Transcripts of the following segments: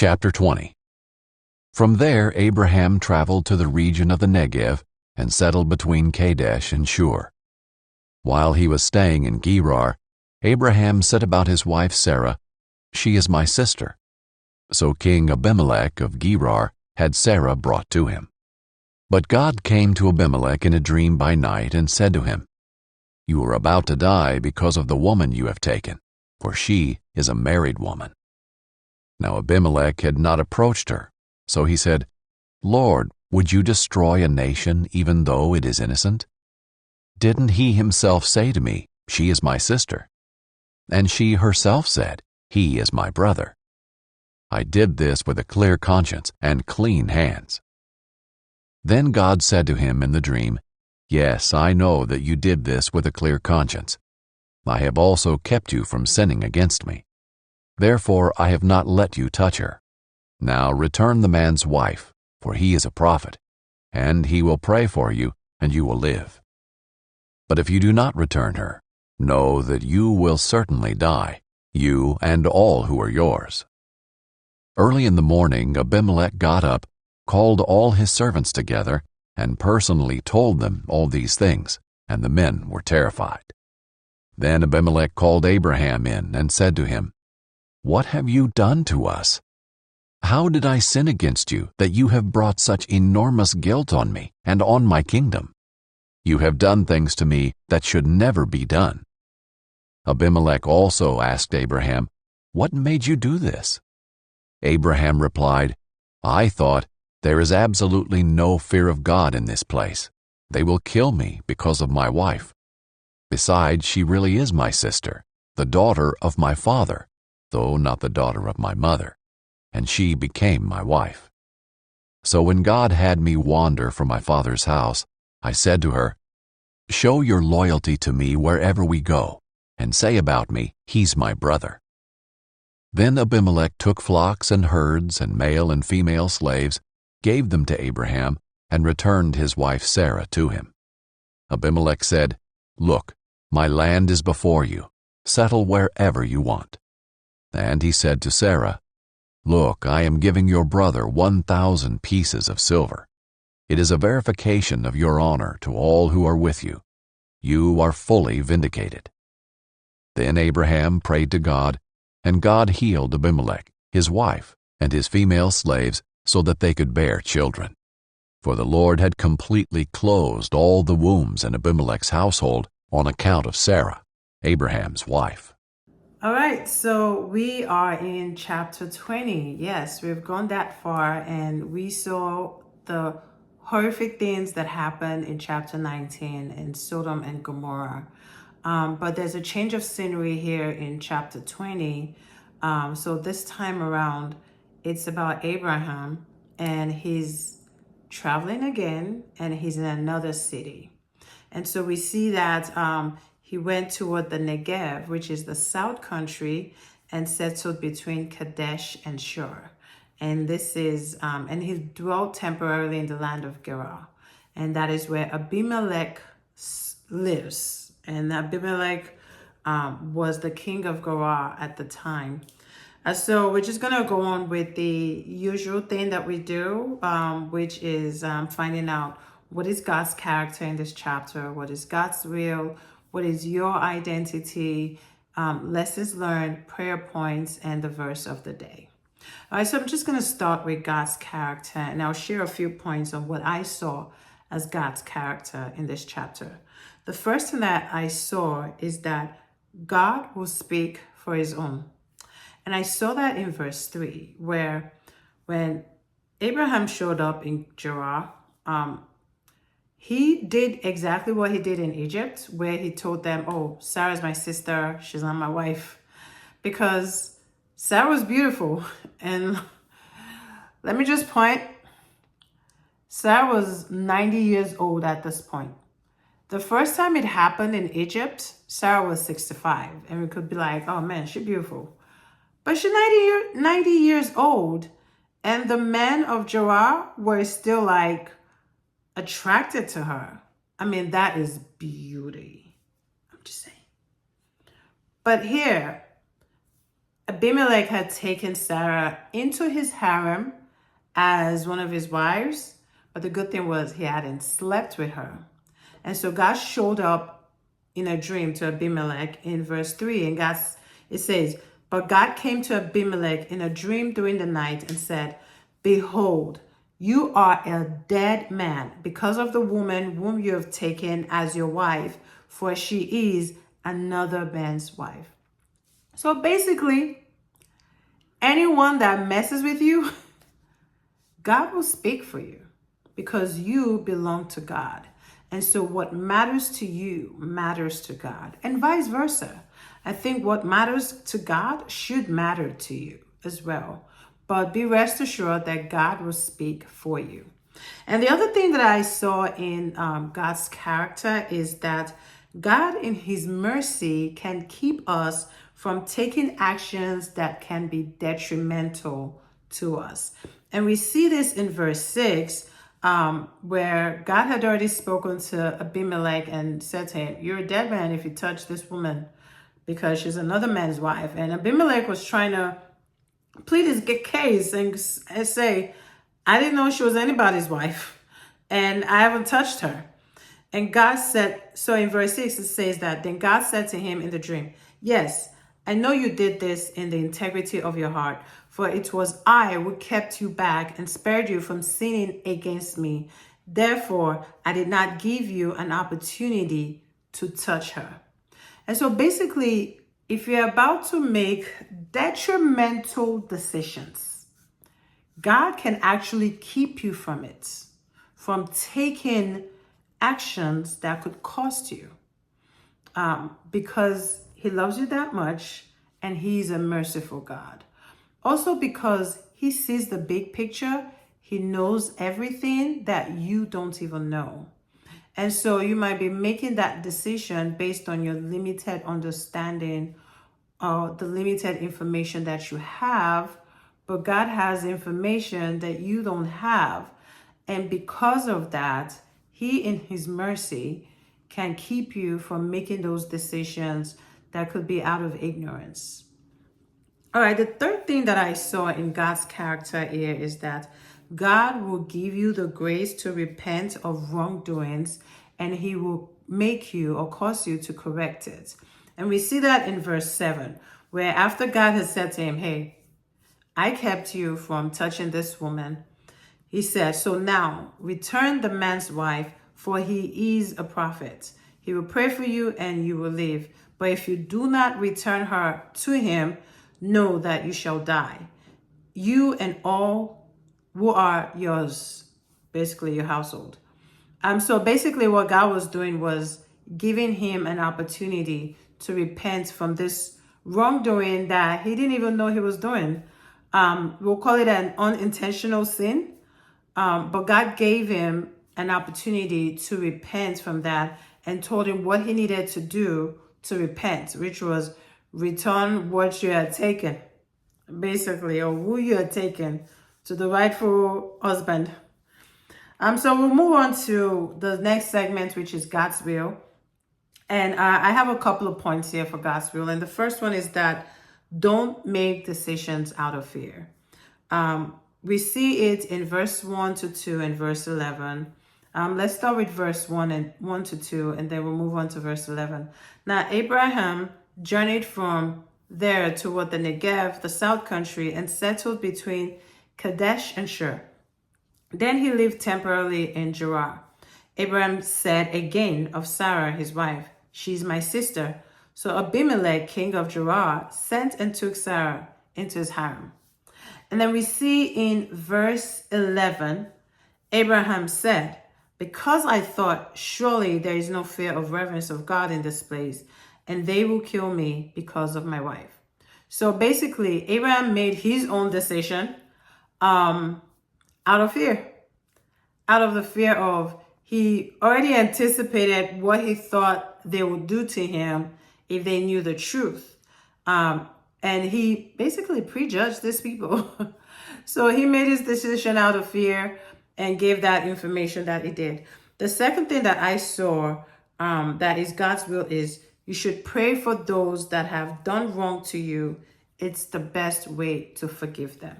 Chapter 20. From there Abraham traveled to the region of the Negev and settled between Kadesh and Shur. While he was staying in Gerar, Abraham said about his wife Sarah, "She is my sister." So King Abimelech of Gerar had Sarah brought to him. But God came to Abimelech in a dream by night and said to him, "You are about to die because of the woman you have taken, for she is a married woman." Now Abimelech had not approached her, so he said, "Lord, would you destroy a nation even though it is innocent? Didn't he himself say to me, 'She is my sister'? And she herself said, 'He is my brother.' I did this with a clear conscience and clean hands." Then God said to him in the dream, "Yes, I know that you did this with a clear conscience. I have also kept you from sinning against me. Therefore I have not let you touch her. Now return the man's wife, for he is a prophet, and he will pray for you, and you will live. But if you do not return her, know that you will certainly die, you and all who are yours." Early in the morning Abimelech got up, called all his servants together, and personally told them all these things, and the men were terrified. Then Abimelech called Abraham in and said to him, "What have you done to us? How did I sin against you that you have brought such enormous guilt on me and on my kingdom? You have done things to me that should never be done." Abimelech also asked Abraham, "What made you do this?" Abraham replied, "I thought, there is absolutely no fear of God in this place. They will kill me because of my wife. Besides, she really is my sister, the daughter of my father, though not the daughter of my mother, and she became my wife. So when God had me wander from my father's house, I said to her, 'Show your loyalty to me wherever we go, and say about me, he's my brother.' Then Abimelech took flocks and herds and male and female slaves, gave them to Abraham, and returned his wife Sarah to him. Abimelech said, 'Look, my land is before you. Settle wherever you want.' And he said to Sarah, 'Look, I am giving your brother 1,000 pieces of silver. It is a verification of your honor to all who are with you. You are fully vindicated.' Then Abraham prayed to God, and God healed Abimelech, his wife, and his female slaves so that they could bear children. For the Lord had completely closed all the wombs in Abimelech's household on account of Sarah, Abraham's wife. All right, so we are in chapter 20. Yes, we've gone that far, and we saw the horrific things that happened in chapter 19 in Sodom and Gomorrah. But there's a change of scenery here in chapter 20. So this time around, it's about Abraham, and he's traveling again, and he's in another city. And so we see that he went toward the Negev, which is the south country, and settled between Kadesh and Shur. And this is, and he dwelt temporarily in the land of Gerar. And that is where Abimelech lives. And Abimelech was the king of Gerar at the time. So we're just going to go on with the usual thing that we do, which is finding out what is God's character in this chapter, what is God's will, what is your identity, lessons learned, prayer points, and the verse of the day. All right, so I'm just going to start with God's character, and I'll share a few points on what I saw as God's character in this chapter. The first thing that I saw is that God will speak for his own. And I saw that in verse 3, where when Abraham showed up in Gerar, he did exactly what he did in Egypt, where he told them, "Oh, Sarah's my sister, she's not my wife," because Sarah was beautiful. And let me just point, Sarah was 90 years old at this point. The first time it happened in Egypt, Sarah was 65, and we could be like, "Oh man, she's beautiful." But she's 90 years old, and the men of Gerar were still like attracted to her. I mean, that is beauty. I'm just saying. But here, Abimelech had taken Sarah into his harem as one of his wives, but the good thing was he hadn't slept with her. And so God showed up in a dream to Abimelech in verse 3. And it says, "But God came to Abimelech in a dream during the night and said, Behold, you are a dead man because of the woman whom you have taken as your wife, for she is another man's wife." So basically, anyone that messes with you, God will speak for you because you belong to God. And so what matters to you matters to God, and vice versa. I think what matters to God should matter to you as well. But be rest assured that God will speak for you. And the other thing that I saw in God's character is that God, in His mercy, can keep us from taking actions that can be detrimental to us. And we see this in verse 6, where God had already spoken to Abimelech and said to him, "You're a dead man if you touch this woman because she's another man's wife." And Abimelech was trying to plead his case and say, "I didn't know she was anybody's wife, and I haven't touched her." And God said, so in verse 6, it says that, "Then God said to him in the dream, Yes, I know you did this in the integrity of your heart, for it was I who kept you back and spared you from sinning against me. Therefore, I did not give you an opportunity to touch her." And so basically, if you're about to make detrimental decisions, God can actually keep you from it, from taking actions that could cost you, because He loves you that much and He's a merciful God. Also because He sees the big picture, He knows everything that you don't even know. And so you might be making that decision based on your limited understanding or the limited information that you have, but God has information that you don't have. And because of that, He, in His mercy, can keep you from making those decisions that could be out of ignorance. All right, the third thing that I saw in God's character here is that God will give you the grace to repent of wrongdoings, and He will make you or cause you to correct it. And we see that in verse 7, where after God has said to him, "Hey, I kept you from touching this woman," He said, "So now return the man's wife, for he is a prophet. He will pray for you and you will live. But if you do not return her to him, know that you shall die, you and all who are yours," basically your household. So basically what God was doing was giving him an opportunity to repent from this wrongdoing that he didn't even know he was doing. We'll call it an unintentional sin. But God gave him an opportunity to repent from that and told him what he needed to do to repent, which was return what you had taken, basically, or who you had taken, to the rightful husband. So we'll move on to the next segment, which is God's will. And I have a couple of points here for God's will. And the first one is that don't make decisions out of fear. We see it in verse 1 to 2 and verse 11. Let's start with verse 1 to 2, and then we'll move on to verse 11. Now, Abraham journeyed from there toward the Negev, the south country, and settled between Kadesh and Shur. Then he lived temporarily in Gerar. Abraham said again of Sarah, his wife, "She's my sister." So Abimelech, king of Gerar, sent and took Sarah into his harem. And then we see in verse 11, Abraham said, "Because I thought, surely there is no fear of reverence of God in this place, and they will kill me because of my wife." So basically, Abraham made his own decision out of fear. Out of the fear of, he already anticipated what he thought they would do to him if they knew the truth. And he basically prejudged these people. So he made his decision out of fear and gave that information that he did. The second thing that I saw that is God's will is you should pray for those that have done wrong to you it's the best way to forgive them.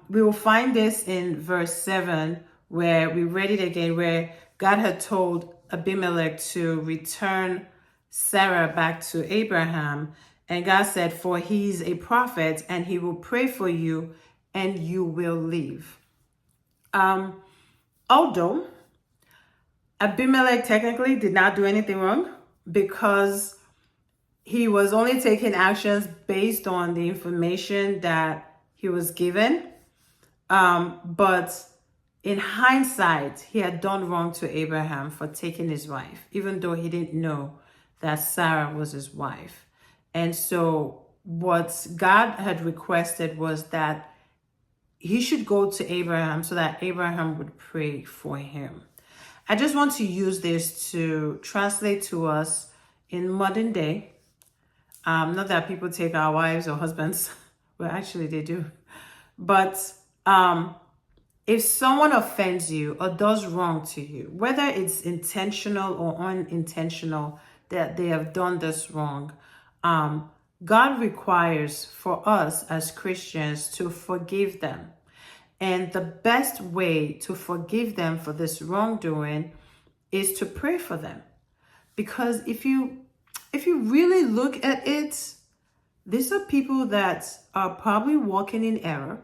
We will find this in verse 7, where we read it again, where God had told Abimelech to return Sarah back to Abraham. And God said, for he's a prophet and he will pray for you and you will live. Although Abimelech technically did not do anything wrong, because he was only taking actions based on the information that he was given. But in hindsight, he had done wrong to Abraham for taking his wife, even though he didn't know that Sarah was his wife. And so what God had requested was that he should go to Abraham so that Abraham would pray for him. I just want to use this to translate to us in modern day. Not that people take our wives or husbands. Well, actually they do. But if someone offends you or does wrong to you, whether it's intentional or unintentional that they have done this wrong, God requires for us as Christians to forgive them. And the best way to forgive them for this wrongdoing is to pray for them. Because if you really look at it, these are people that are probably walking in error.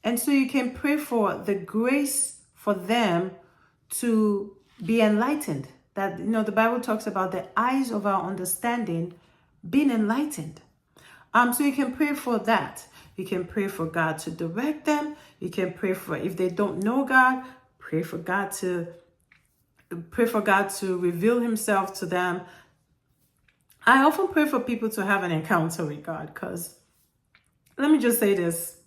And so you can pray for the grace for them to be enlightened. That, the Bible talks about the eyes of our understanding being enlightened. So you can pray for that. You can pray for God to direct them. You can pray for, if they don't know God, pray for God to reveal himself to them. I often pray for people to have an encounter with God, because let me just say this.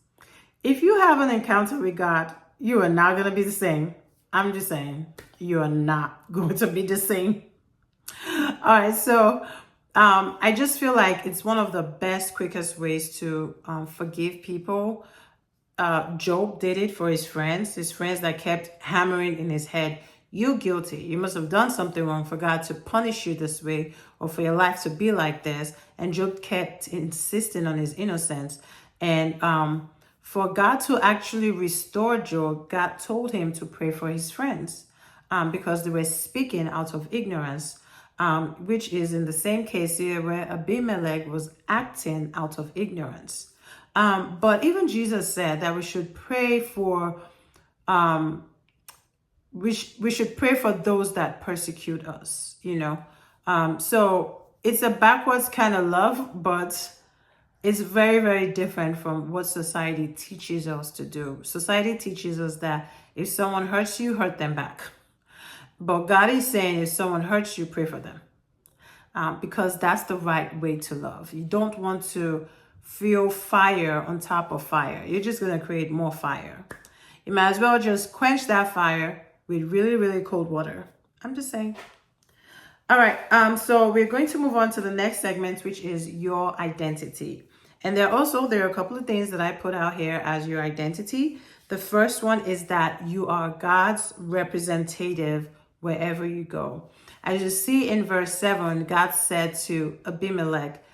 If you have an encounter with God, you are not going to be the same. I'm just saying, you are not going to be the same. All right, so I just feel like it's one of the best, quickest ways to forgive people. Job did it for his friends that kept hammering in his head, you're guilty. You must have done something wrong for God to punish you this way or for your life to be like this. And Job kept insisting on his innocence. And for God to actually restore Job, God told him to pray for his friends because they were speaking out of ignorance, which is in the same case here where Abimelech was acting out of ignorance. But even Jesus said that we should pray for we should pray for those that persecute us, so it's a backwards kind of love, but it's very, very different from what society teaches us to do. Society teaches us that if someone hurts you, hurt them back. But God is saying if someone hurts you, pray for them. Because that's the right way to love. You don't want to feel fire on top of fire. You're just going to create more fire. You might as well just quench that fire with really, really cold water. I'm just saying. All right. So we're going to move on to the next segment, which is your identity. And there are a couple of things that I put out here as your identity. The first one is that you are God's representative wherever you go. As you see in verse 7, God said to Abimelech,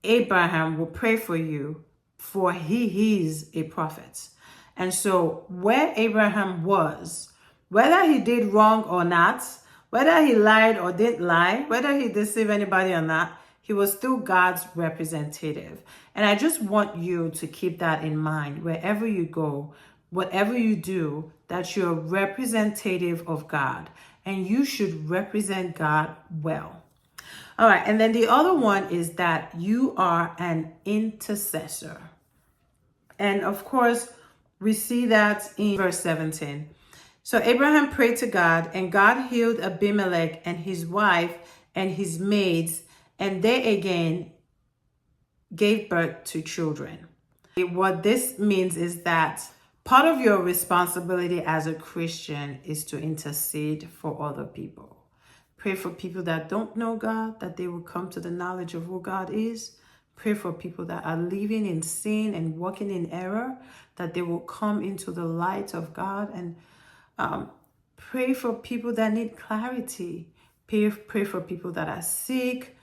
Abraham will pray for you, for he is a prophet. And so where Abraham was, whether he did wrong or not, whether he lied or didn't lie, whether he deceived anybody or not, he was still God's representative. And I just want you to keep that in mind wherever you go, whatever you do, that you're representative of God and you should represent God well. All right. And then the other one is that you are an intercessor. And of course, we see that in verse 17. So Abraham prayed to God, and God healed Abimelech and his wife and his maids, and they again gave birth to children. What this means is that part of your responsibility as a Christian is to intercede for other people. Pray for people that don't know God, that they will come to the knowledge of who God is. Pray for people that are living in sin and walking in error, that they will come into the light of God. And pray for people that need clarity. Pray for people that are sick.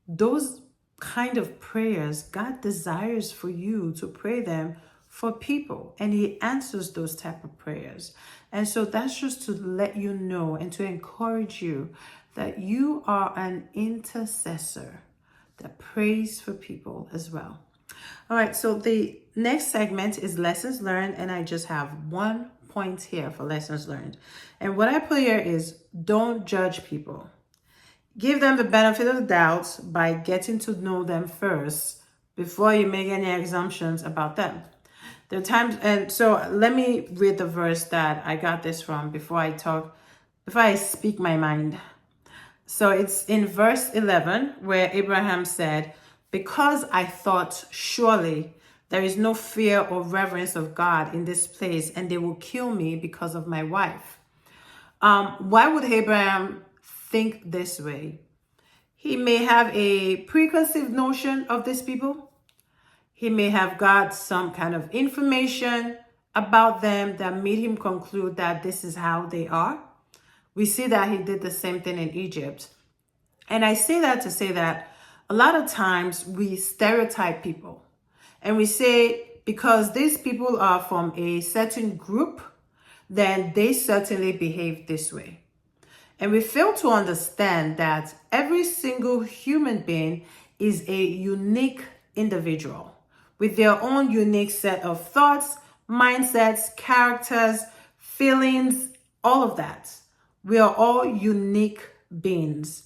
Those kind of prayers, God desires for you to pray them for people, and he answers those type of prayers. And so that's just to let you know and to encourage you that you are an intercessor that prays for people as well. All right, so the next segment is lessons learned, and I just have 1 point here for lessons learned. And what I put here is don't judge people. Give them the benefit of the doubt by getting to know them first before you make any assumptions about them. There are times, and so let me read the verse that I got this from before I speak my mind. So it's in verse 11 where Abraham said, "Because I thought, surely there is no fear or reverence of God in this place, and they will kill me because of my wife." Why would Abraham think this way? He may have a preconceived notion of these people. He may have got some kind of information about them that made him conclude that this is how they are. We see that he did the same thing in Egypt. And I say that to say that a lot of times we stereotype people. And we say, because these people are from a certain group, then they certainly behave this way. And we fail to understand that every single human being is a unique individual with their own unique set of thoughts, mindsets, characters, feelings, all of that. We are all unique beings.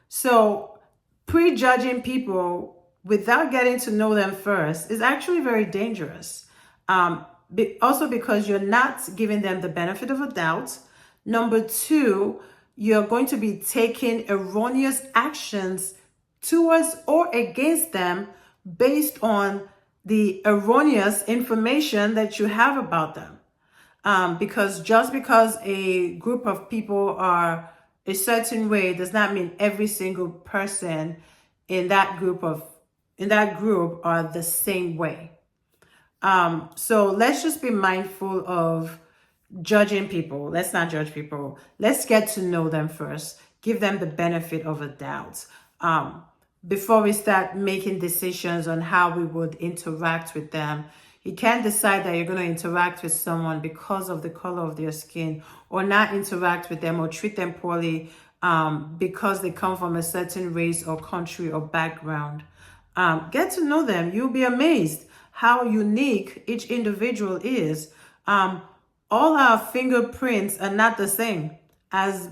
So prejudging people without getting to know them first is actually very dangerous. Also because you're not giving them the benefit of a doubt. Number two, you're going to be taking erroneous actions towards or against them based on the erroneous information that you have about them. Because just because a group of people are a certain way does not mean every single person in that group are the same way. So let's just be mindful of judging people. Let's not judge people. Let's get to know them first. Give them the benefit of a doubt. Before we start making decisions on how we would interact with them. You can't decide that you're going to interact with someone because of the color of their skin, or not interact with them or treat them poorly because they come from a certain race or country or background. Get to know them. You'll be amazed how unique each individual is. All our fingerprints are not the same. As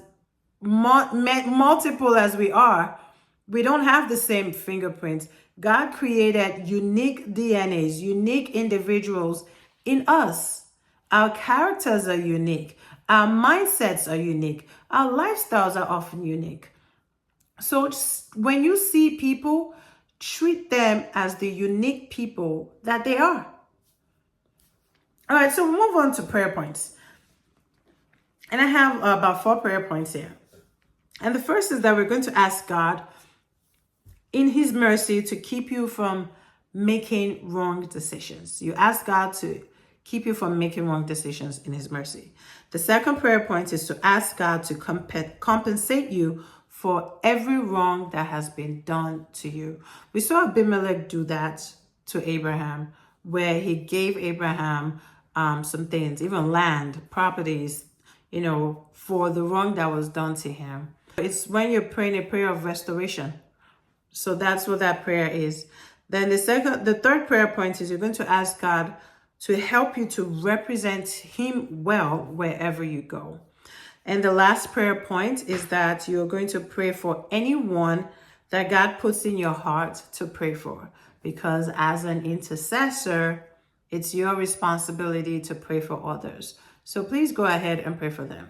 multiple as we are, we don't have the same fingerprints. God created unique DNAs, unique individuals in us. Our characters are unique. Our mindsets are unique. Our lifestyles are often unique. So when you see people, treat them as the unique people that they are. All right, so we'll move on to prayer points. And I have about 4 prayer points here. And the first is that we're going to ask God in his mercy to keep you from making wrong decisions. You ask God to keep you from making wrong decisions in his mercy. The second prayer point is to ask God to compensate you for every wrong that has been done to you. We saw Abimelech do that to Abraham, where he gave Abraham some things, even land, properties, for the wrong that was done to him. It's when you're praying a prayer of restoration. So that's what that prayer is. Then the third prayer point is you're going to ask God to help you to represent him well wherever you go. And the last prayer point is that you're going to pray for anyone that God puts in your heart to pray for. Because as an intercessor, it's your responsibility to pray for others. So please go ahead and pray for them.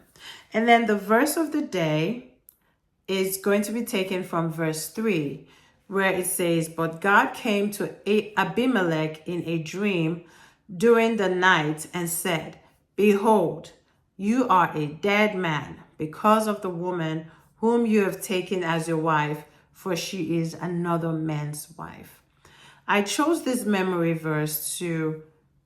And then the verse of the day is going to be taken from verse 3, where it says, "But God came to Abimelech in a dream during the night and said, 'Behold, you are a dead man because of the woman whom you have taken as your wife, for she is another man's wife.'" I chose this memory verse to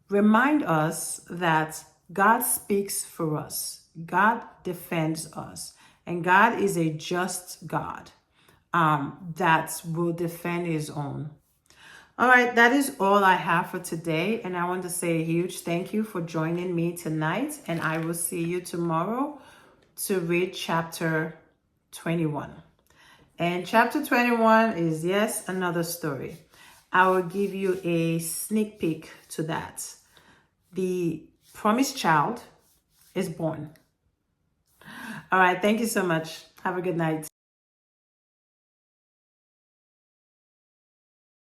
remind us that God speaks for us. God defends us. And God is a just God. that will defend his own. All right, that is all I have for today. And I want to say a huge thank you for joining me tonight. And I will see you tomorrow to read chapter 21. And chapter 21 is, yes, another story. I will give you a sneak peek to that. The promised child is born. All right, thank you so much. Have a good night.